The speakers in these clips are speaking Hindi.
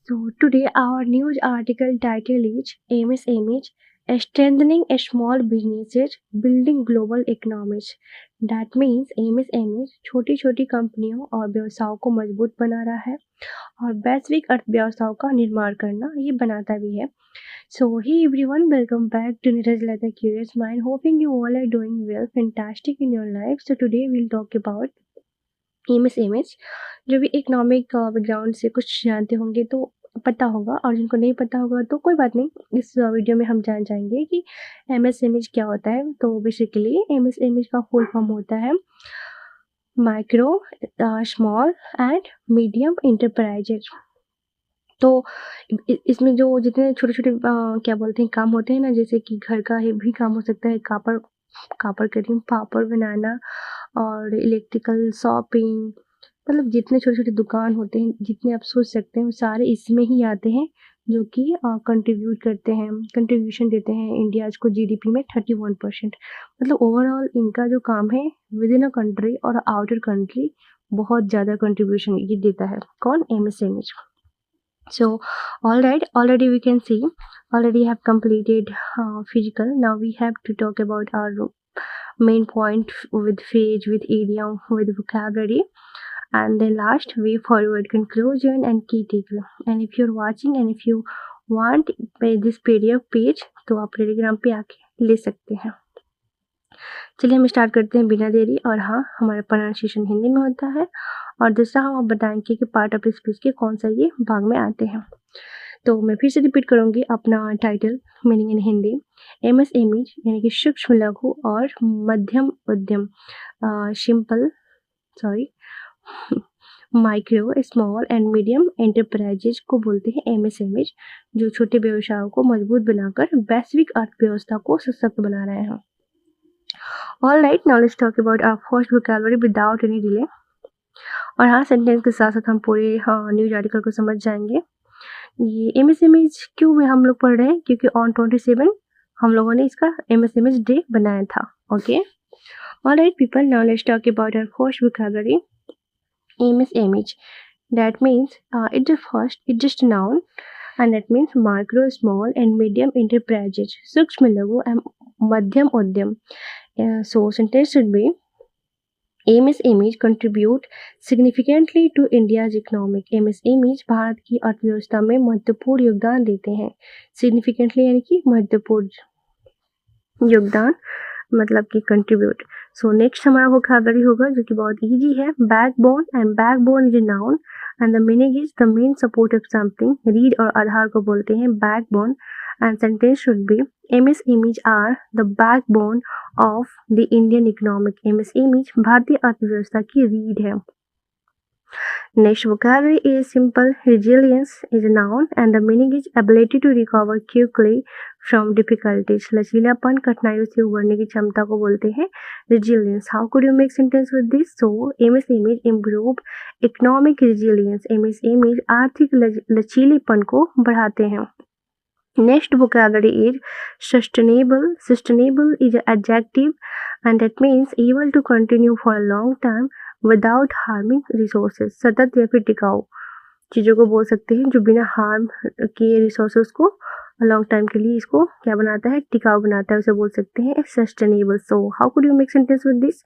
So today our news article title is MSMEs strengthening a small businesses building global economies. That means MSMEs छोटी छोटी कंपनियों और व्यवसायों को मजबूत बना रहा है और वैश्विक अर्थव्यवस्थाओं का निर्माण करना ये बनाता भी है. So hey everyone, welcome back to Neeraj Lata Curious Mind. Hoping you all are doing well, fantastic in your life. So today we'll talk about एमएसएमएच. जो भी इकोनॉमिक बैकग्राउंड से कुछ जानते होंगे तो पता होगा, और जिनको नहीं पता होगा तो कोई बात नहीं, इस वीडियो में हम जान जाएंगे कि एमएसएमएच क्या होता है. तो बेसिकली एमएसएमएच का फुल फॉर्म होता है micro, small and medium enterprises. तो इसमें जो जितने छोटे छोटे क्या बोलते हैं काम होते हैं ना, जैसे कि घर का भी काम हो सकता है, कापड़ करीम पापड़ बनाना और इलेक्ट्रिकल शॉपिंग, मतलब जितने छोटे छोटे दुकान होते हैं, जितने आप सोच सकते हैं वो सारे इसमें ही आते हैं, जो कि कंट्रीब्यूशन देते हैं इंडिया को जीडीपी में 31%. मतलब ओवरऑल इनका जो काम है विद इन अ कंट्री और आउटर कंट्री बहुत ज़्यादा कंट्रीब्यूशन ये देता है. कौन? MSME. So already we can see already have completed physical. Now we have to talk about our main point with phrase, with idiom, with vocabulary, and then last way forward conclusion and key takeaway. And if you're watching and if you want this PDF page तो आप टेलीग्राम पे आके ले सकते हैं. चलिए हम स्टार्ट करते हैं बिना देरी. और हाँ, हमारा प्रोनाउंसिएशन हिंदी में होता है और दूसरा हम आप बताएंगे कि पार्ट ऑफ स्पीच के कौन सा ये भाग में आते हैं. तो मैं फिर से रिपीट करूँगी अपना title meaning in Hindi. MSME यानी कि सूक्ष्म लघु और मध्यम उद्यम, micro small and medium enterprises को बोलते हैं एमएसएमई, जो छोटे व्यवसायों को मजबूत बनाकर वैश्विक अर्थव्यवस्था को सशक्त बना रहे हैं. All right, now let's talk about our first vocabulary without any delay. और हाँ, सेंटेंस के साथ साथ हम पूरे न्यूज आर्टिकल को समझ जाएंगे. ये एमएसएमई क्यों में हम लोग पढ़ रहे हैं? क्योंकि ऑन 27 हम लोगों ने इसका एमएसएमई डे बनाया था. Okay, alright people, now let's talk about our first vocabulary MSME. That means it just noun and that means micro, small and medium enterprises, सूक्ष्म लघु एवं मध्यम उद्यम. So sentence should be MSMEs contribute significantly to India's economic. MSMEs Bharat की अर्थव्यवस्था में महत्वपूर्ण योगदान देते हैं. Significantly यानी कि महत्वपूर्ण योगदान, मतलब कि कंट्रीब्यूट. सो नेक्स्ट हमारा वोकैबुलरी होगा जो कि बहुत इजी है. Backbone, and backbone is a noun and the meaning is the main support of something. रीढ़ और आधार को बोलते हैं backbone. And sentence should be MSMEs are the backbone of the Indian economic. MSMEs भारतीय अर्थव्यवस्था की रीढ़ है. Next vocabulary is simple. Resilience is a noun and the meaning is ability to recover quickly from difficulties. लचीलापन, कठिनाइयों से उबरने की क्षमता को बोलते हैं resilience. How could you make sentence with this? So MSME improve economic resilience. MSME आर्थिक लचीलेपन को बढ़ाते हैं. Next vocabulary is sustainable. Sustainable is an adjective and that means able to continue for a long time without harming resources. सतत या फिर टिकाऊ चीज़ों को बोल सकते हैं जो बिना हार्म किए रिसोर्सेज को लॉन्ग टाइम के लिए इसको क्या बनाता है? टिकाऊ बनाता है. उसे बोल सकते हैं sustainable. So how could you make sentence with this?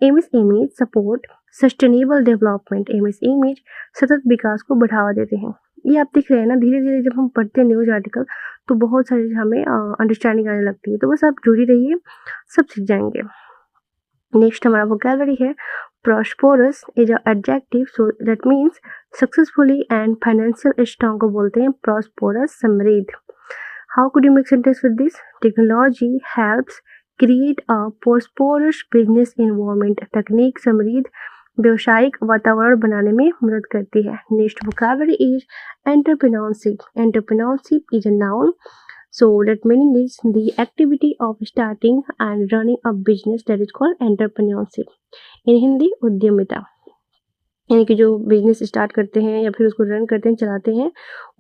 MSME support sustainable development. MSME सतत विकास को बढ़ावा देते हैं. ये आप देख रहे हैं ना, धीरे धीरे जब हम पढ़ते हैं न्यूज आर्टिकल तो बहुत सारी हमें अंडरस्टैंडिंग आने लगती है. तो बस आप जुड़ी रहिए, सब सीख जाएंगे. नेक्स्ट हमारा वोकैबुलरी है prosperous is an adjective, so that means successfully and financial strong को बोलते हैं prosperous, समृद्ध. How could you make sentence with this? Technology helps create a prosperous business environment. तकनीक समृद्ध व्यवसायिक वातावरण बनाने में मदद करती है. Next vocabulary is entrepreneurship. Entrepreneurship is a noun. So that meaning is the activity of starting and running a business, that is called entrepreneurship. इन हिंदी उद्यमिता, यानी कि जो बिजनेस स्टार्ट करते हैं या फिर उसको रन करते हैं, चलाते हैं,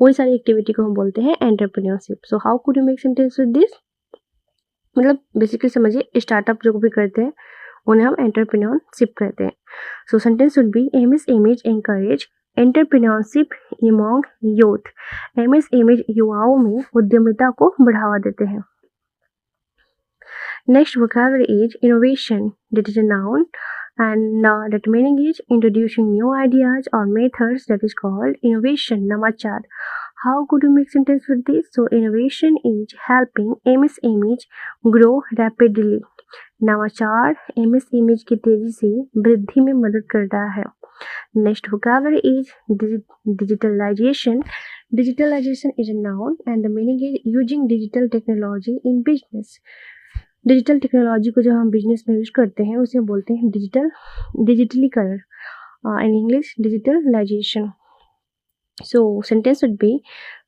वही सारी एक्टिविटी को हम बोलते हैं entrepreneurship. So how could you make sentence with this? मतलब बेसिकली समझिए, स्टार्टअप जो भी करते हैं उन्हें हम एंटरप्रेन्योरशिप कहते हैं. सो sentence should be MSMEs encourage entrepreneurship among youth, MSME युवाओं में उद्यमिता को बढ़ावा देते हैं। Next vocabulary is innovation. That is a noun, and that meaning is introducing new ideas or methods. That is called innovation. Namachar. How could you make sentence with this? So innovation is helping MSMEs grow rapidly. नवाचार MSMEs की तेजी से वृद्धि में मदद कर रहा है। Next vocabulary is digitalization. Digitalization is a noun and the meaning is using digital technology in business. Digital technology को जब हम बिजनेस में यूज करते हैं उसे बोलते हैं डिजिटलीकरण, in English digitalisation. So sentence would be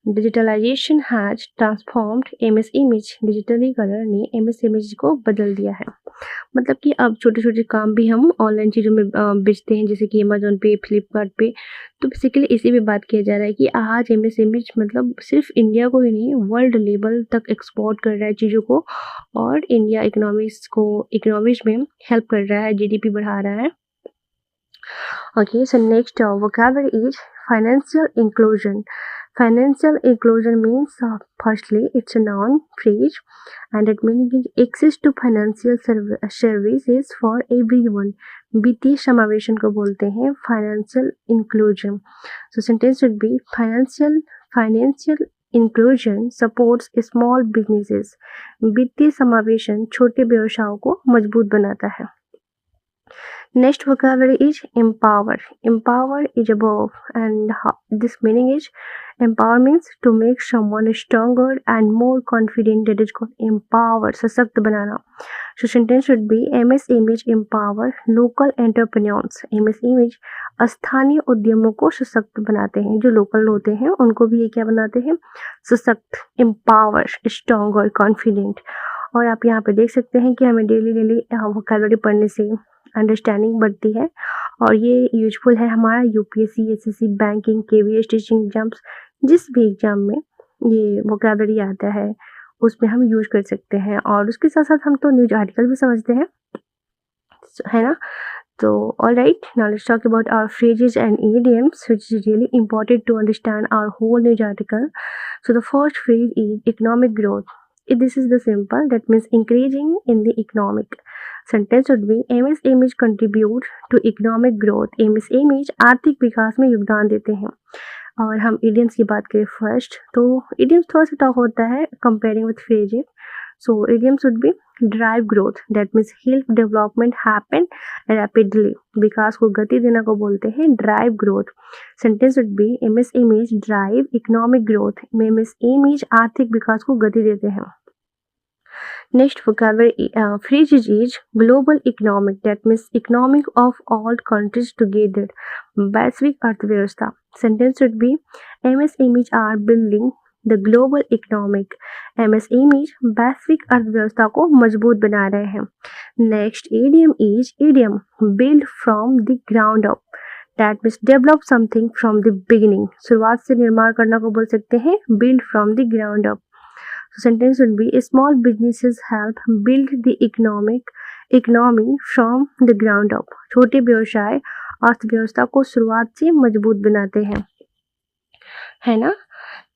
digitalisation has transformed MSMEs, डिजिटलीकरण ने एमएसएमईज को बदल दिया है। मतलब कि अब छोटे छोटे काम भी हम ऑनलाइन चीज़ों में बेचते हैं, जैसे कि अमेजोन पे, फ्लिपकार्ट पे। तो बेसिकली इसी पे बात किया जा रहा है कि आज एमएसएमईज मतलब सिर्फ इंडिया को ही नहीं, वर्ल्ड लेवल तक एक्सपोर्ट कर रहा है चीज़ों को, और इंडिया इकोनॉमिक्स में हेल्प कर रहा है, जीडीपी बढ़ा रहा है। Okay, so next vocabulary is financial inclusion. Financial inclusion means firstly it's a noun phrase and it means access to financial services for everyone. वित्तीय समावेशन को बोलते हैं financial inclusion. So sentence would be financial inclusion supports small businesses. वित्तीय समावेशन छोटे व्यवसायों को मजबूत बनाता है। Next vocabulary is empower. Empower is above, and this meaning is empower means to make someone stronger and more confident. That is called empower, सशक्त बनाना. So sentence should be MSMEs empower local entrepreneurs. MSMEs स्थानीय उद्यमों को सशक्त बनाते हैं। जो लोकल होते हैं उनको भी ये क्या बनाते हैं? सशक्त, empower, stronger, confident. और आप यहाँ पे देख सकते हैं कि हमें डेली वोकैबुलरी पढ़ने से अंडरस्टैंडिंग बढ़ती है और ये यूजफुल है हमारा UPSC, SSC, banking, KVS, teaching exams, जिस भी एग्जाम में ये वोकैबुलरी आता है उसमें हम यूज कर सकते हैं। और उसके साथ साथ हम तो न्यूज आर्टिकल भी समझते हैं, है ना। तो all right, now let's talk about our phrases and idioms which is really important to understand our whole news article. So the first phrase is economic growth. This is the simple, that means increasing in the economic. Sentence would be MSMEs contribute to economic growth. MSMEs आर्थिक विकास में योगदान देते हैं। और हम idioms की बात करें फर्स्ट, तो idioms थोड़ा सा टफ होता है comparing with phrases. So idioms would be drive growth, that means help development happen rapidly. विकास को गति देना को बोलते हैं drive growth. Sentence would be MSMEs drive economic growth. MSMEs आर्थिक विकास को गति देते हैं। Next vocabulary phrase is global economic, that means economic of all countries together. वैश्विक अर्थव्यवस्था. Sentence would be MSMEs are building the global economic. MSMEs वैश्विक अर्थव्यवस्था को मजबूत बना रहे हैं। Next idiom is build from the ground up. That means develop something from the beginning. शुरुआत से निर्माण करना को बोल सकते हैं build from the ground up. So sentence would be small businesses help build the economy from the ground up. छोटे व्यवसाय अर्थव्यवस्था को शुरुआत से मजबूत बनाते हैं, है ना।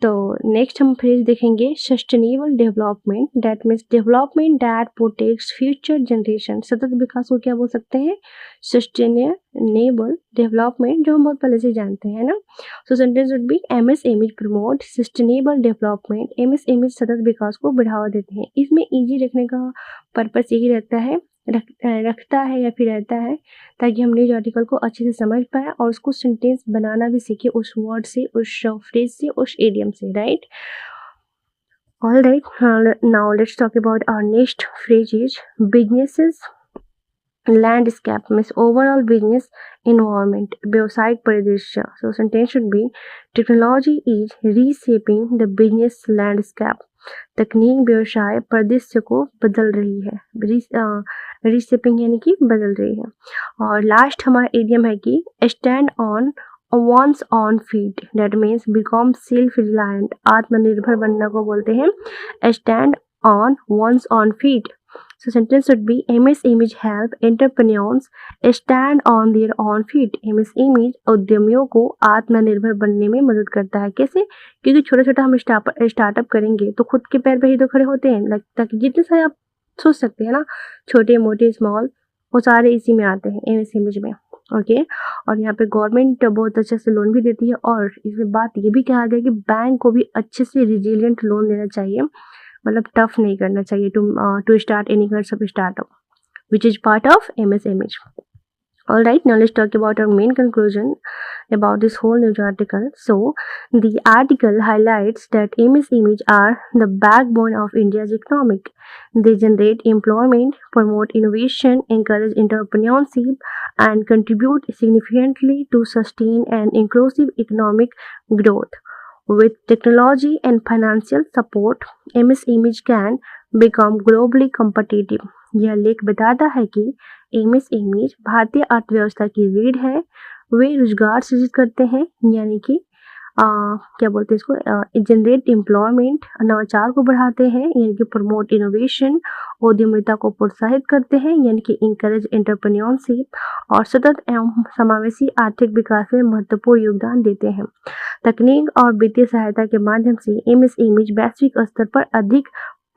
तो नेक्स्ट हम फ्रेज देखेंगे sustainable development, that means development that protects future generation. सतत विकास को क्या बोल सकते हैं? सस्टेनेबल डेवलपमेंट, जो हम बहुत पहले से जानते हैं ना। सो sentence would B MSMEs promote sustainable development. MSMEs सतत विकास को बढ़ावा देते हैं। इसमें इजी रखने का पर्पस यही रहता है, रखता है या फिर रहता है, ताकि हम न्यूज आर्टिकल को अच्छे से समझ पाए और उसको सेंटेंस बनाना भी सीखे उस वर्ड से, उस फ्रेज से, उस इडियम से, right. All right, now let's talk about our next phrase is businesses landscape, means overall business environment, व्यवसायिक परिदृश्य। So sentence should be technology is reshaping the business landscape. तकनीक व्यवसाय परिदृश्य को बदल रही है, रीशेपिंग यानी कि बदल रही है। और लास्ट हमारा इडियम है कि stand on one's on feet, that means become self reliant, आत्मनिर्भर बनना को बोलते हैं stand on one's on feet. So sentence should be MS Image help entrepreneurs stand on their own feet. MS Image उद्यमियों को आत्मनिर्भर बनने में मदद करता है। कैसे? क्योंकि छोटा-छोटा हम स्टार्टअप करेंगे तो खुद के पैर पे ही तो खड़े होते हैं। ताकि जितने सारे आप सोच सकते हैं ना, छोटे-मोटे स्मॉल, वो सारे इसी में आते हैं MS Image में। ओके और यहाँ पे गवर्नमेंट बहुत अच्छे से लोन भी देती है और इसमें बात ये भी कहा गया कि बैंक को भी अच्छे से रिजिलियंट लोन देना चाहिए, मतलब टफ नहीं करना चाहिए to start any kind of startup which is part of MS Image. All right, now let's talk about our main conclusion about this whole news article. So, the article highlights that MS Image are the backbone of India's economic. They generate employment, promote innovation, encourage entrepreneurship, and contribute significantly to sustain an inclusive economic growth. With technology and financial support, MS Image can become globally competitive. यह लेख बताता है कि MS Image भारतीय अर्थव्यवस्था की रीढ़ है। वे रोजगार सृजित करते हैं, यानी कि क्या बोलते हैं इसको, जनरेट एम्प्लॉयमेंट, नवाचार को बढ़ाते हैं, यानी कि प्रमोट इनोवेशन, उद्यमिता को प्रोत्साहित करते हैं, यानी कि इंकरेज एंटरप्रेन्योरशिप, और सतत एवं समावेशी आर्थिक विकास में महत्वपूर्ण योगदान देते हैं। तकनीक और वित्तीय सहायता के माध्यम से MS Image वैश्विक स्तर पर अधिक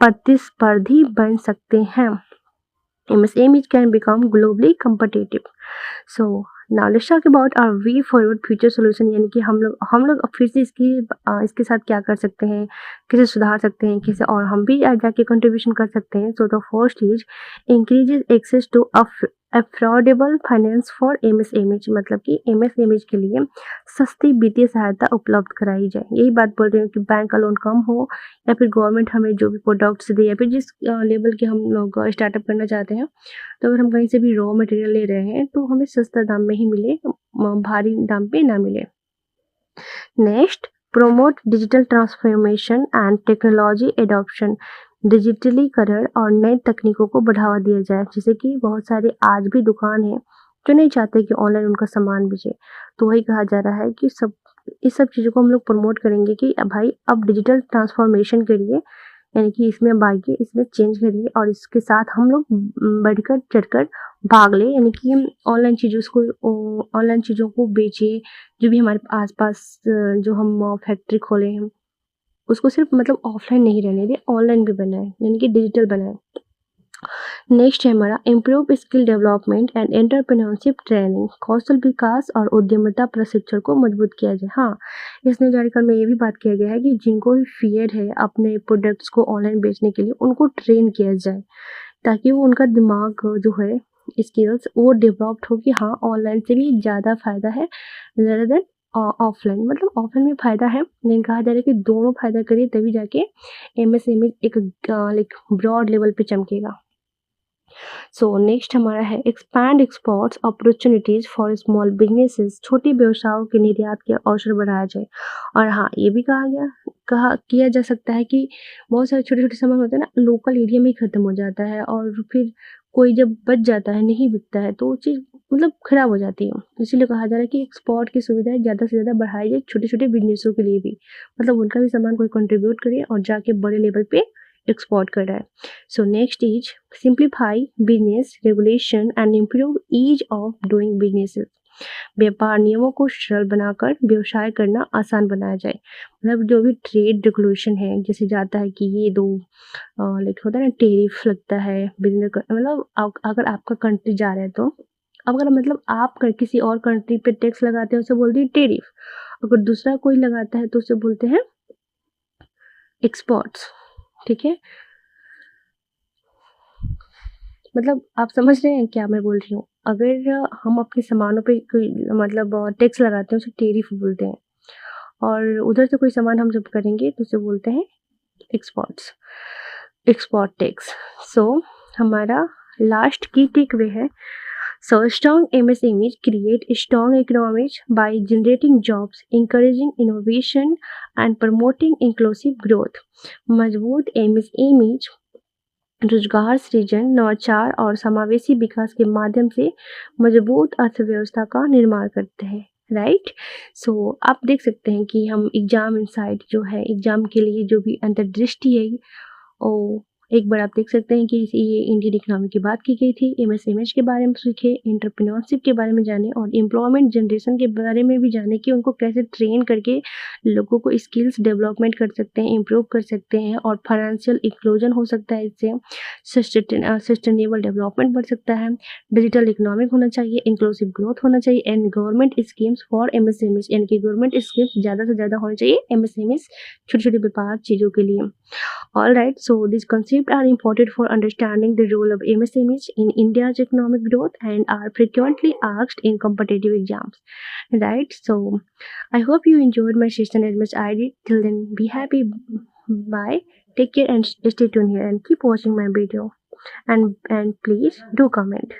प्रतिस्पर्धी बन सकते हैं। MS Image can become globally competitive. So now let's talk about our way forward future solution, यानी कि हम लोग अब फिर से इसके साथ क्या कर सकते हैं, कैसे सुधार सकते हैं, कैसे और हम भी जाके कंट्रीब्यूशन कर सकते हैं। So the first is increases access to affordable finance for MS Image, मतलब कि MS Image के लिए सस्ती वित्तीय सहायता उपलब्ध कराई जाए। यही बात बोल रही हूँ कि बैंक का लोन कम हो या फिर गवर्नमेंट हमें जो भी प्रोडक्ट्स दे या फिर जिस लेवल के हम लोग स्टार्टअप करना चाहते हैं, तो अगर हम कहीं से भी रॉ मटेरियल ले रहे हैं तो हमें सस्ता दाम में ही मिले, भारी दाम पे ना मिले। Next, promote digital transformation and technology adoption. डिजिटलीकरण और नई तकनीकों को बढ़ावा दिया जाए। जैसे कि बहुत सारे आज भी दुकान हैं जो नहीं चाहते कि ऑनलाइन उनका सामान बिके, तो वही कहा जा रहा है कि इस सब चीज़ों को हम लोग प्रमोट करेंगे कि भाई अब डिजिटल ट्रांसफॉर्मेशन करिए, यानी कि इसमें बाइए, इसमें चेंज करिए और इसके साथ हम लोग बढ़कर चढ़कर भाग ले, यानी कि ऑनलाइन चीज़ों को बेचे। जो भी हमारे आसपास जो हम फैक्ट्री खोले हैं उसको सिर्फ मतलब ऑफलाइन नहीं रहने दें, ऑनलाइन भी बनाए, यानी कि डिजिटल बनाए। नेक्स्ट है हमारा improve skill development and entrepreneurship training. कौशल विकास और उद्यमिता प्रशिक्षण को मजबूत किया जाए। हाँ, इस न्यूज आर्टिकल में ये भी बात किया गया है कि जिनको भी फियर है अपने प्रोडक्ट्स को ऑनलाइन बेचने के लिए, उनको ट्रेन किया जाए ताकि वो उनका दिमाग जो है, स्किल्स वो डेवलप्ड हो कि हाँ ऑनलाइन से भी ज़्यादा फ़ायदा है ज़्यादा देन ऑफलाइन। मतलब ऑफलाइन में फ़ायदा है, लेकिन कहा जा रहा है कि दोनों फ़ायदा करिए तभी जाके MS Image एक लाइक ब्रॉड लेवल पे चमकेगा। सो नेक्स्ट हमारा है expand exports opportunities for small businesses. छोटे व्यवसायों के निर्यात के अवसर बढ़ाया जाए। और हाँ, ये भी किया जा सकता है कि बहुत सारे छोटे छोटे सामान होते हैं ना, लोकल एरिया में ही ख़त्म हो जाता है और फिर कोई जब बच जाता है, नहीं बिकता है, तो वो चीज़ मतलब ख़राब हो जाती है। इसीलिए कहा जा रहा है कि एक्सपोर्ट की सुविधाएं ज़्यादा से ज़्यादा बढ़ाई जाए छोटे छोटे बिजनेसों के लिए भी, मतलब उनका भी सामान कोई कंट्रीब्यूट करे और जाके बड़े लेवल पे एक्सपोर्ट कर रहा है। So next is simplify business regulation and improve ease of doing businesses. व्यापार नियमों को सरल बनाकर व्यवसाय करना आसान बनाया जाए। मतलब जो भी ट्रेड रेगुलेशन है, जैसे जाता है कि ये दो लाइक होता है ना, टेरिफ लगता है बिजनेस, मतलब अगर आपका कंट्री जा रहा है तो अगर मतलब आप किसी और कंट्री पे टैक्स लगाते हैं उसे बोलते हैं टेरिफ, अगर दूसरा कोई लगाता है तो उसे बोलते हैं एक्सपोर्ट्स। ठीक है, मतलब आप समझ रहे हैं क्या मैं बोल रही हूँ। अगर हम अपने सामानों पे कोई मतलब टैक्स लगाते हैं उसे टेरिफ बोलते हैं, और उधर से कोई सामान हम जब करेंगे तो उसे बोलते हैं एक्सपोर्ट टैक्स। सो हमारा लास्ट की टेक वे है, so strong MS Image create strong economies by generating jobs, encouraging innovation and promoting inclusive growth. मजबूत MS Image रोजगार सृजन, नवाचार और समावेशी विकास के माध्यम से मजबूत अर्थव्यवस्था का निर्माण करते हैं। राइट, सो आप देख सकते हैं कि हम एग्जाम इनसाइट जो है, एग्जाम के लिए जो भी अंतर्दृष्टि है, एक बार आप देख सकते हैं कि ये इंडियन इकोनॉमी की बात की गई थी। एमएसएमई के बारे में सीखे, एंटरप्रेन्योरशिप के बारे में जाने और एम्प्लॉयमेंट जनरेशन के बारे में भी जाने कि उनको कैसे ट्रेन करके लोगों को स्किल्स डेवलपमेंट कर सकते हैं, इम्प्रूव कर सकते हैं और फाइनेंशियल इंक्लूजन हो सकता है इससे, सस्टेनेबल डेवलपमेंट बढ़ सकता है, डिजिटल इकोनॉमिक होना चाहिए, इंक्लूसिव ग्रोथ होना चाहिए and government schemes for MSMEs, यानी कि गवर्नमेंट स्कीम्स ज़्यादा से ज़्यादा होनी चाहिए एमएसएमईज, छोटे-छोटे व्यापार चीज़ों के लिए। All right, so these concepts are important for understanding the role of MSMEs in India's economic growth and are frequently asked in competitive exams. Right, so I hope you enjoyed my session as much I did. Till then, be happy. Bye. Take care and stay tuned here and keep watching my video. And please do comment.